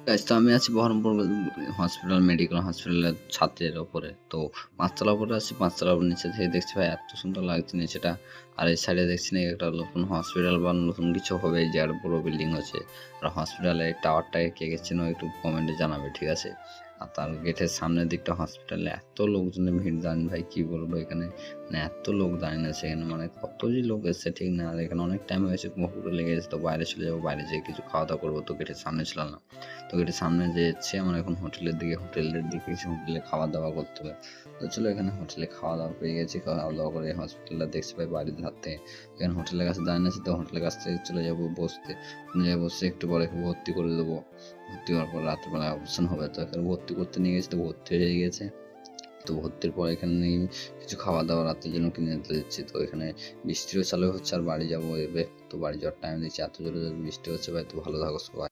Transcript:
Guys, তো আমি আছি বহরমপুর হসপিটাল, মেডিকেল হসপিটালের ছাদের ওপরে। তো ৫ তলার উপরে আছি, ৫ তলার নিচে থেকে দেখছি ভাই এত সুন্দর লাগছে নিচেটা। আর এই সাইডে দেখছি না একটা নতুন হসপিটাল বা নতুন কিছু হবে, যে আর বড় বিল্ডিং হচ্ছে। আর হসপিটালের টাওয়ারটাকে কে গেছিল একটু কমেন্টে জানাবে, ঠিক আছে? আর তার গেটের সামনের দিকটা হসপিটালে এত লোকজনের ভিড়, জানেন ভাই কি বলবো, এখানে মানে এত লোক দাঁড়িয়ে আছে এখানে, মানে কত যে লোক এসছে ঠিক না। আর এখানে অনেক টাইম হয়েছে, মুখে লেগে গেছে। তো বাইরে চলে যাবো, বাইরে যেয়ে কিছু খাওয়া দাওয়া করবো। তো গেটের সামনে ছিল না, তো গেটের সামনে যে যাচ্ছি আমার এখন হোটেলের দিকে কিছু হোটেলে খাওয়া দাওয়া করতে হবে। তো চলো এখানে হোটেলে খাওয়া দাওয়া পেয়ে গেছি, খাওয়া দাওয়া করে হসপিটালটা দেখছি ভাই বাড়ির ধার থেকে। এখানে হোটেলের কাছে দাঁড়িয়ে আছে, তো হোটেলের কাছ থেকে চলে যাবো বসতে। বসে একটু পরে ভর্তি করে দেবো। ভর্তি হওয়ার পর রাত্রেবেলা অপারেশন হবে, তো এখানে ভর্তি করতে নিয়ে গেছি, তো ভর্তি হয়ে গেছে। তো ভর্তির পর এখানে কিছু খাওয়া দাওয়া রাতের জন্য কিনে নিতে দিচ্ছি। তো এখানে বৃষ্টিও চালু হচ্ছে, আর বাড়ি যাবো এবে। তো বাড়ি যাওয়ার টাইম দিচ্ছি, এত জোরে জোরে বৃষ্টি হচ্ছে ভাই। তো ভালো থাকো সবাই।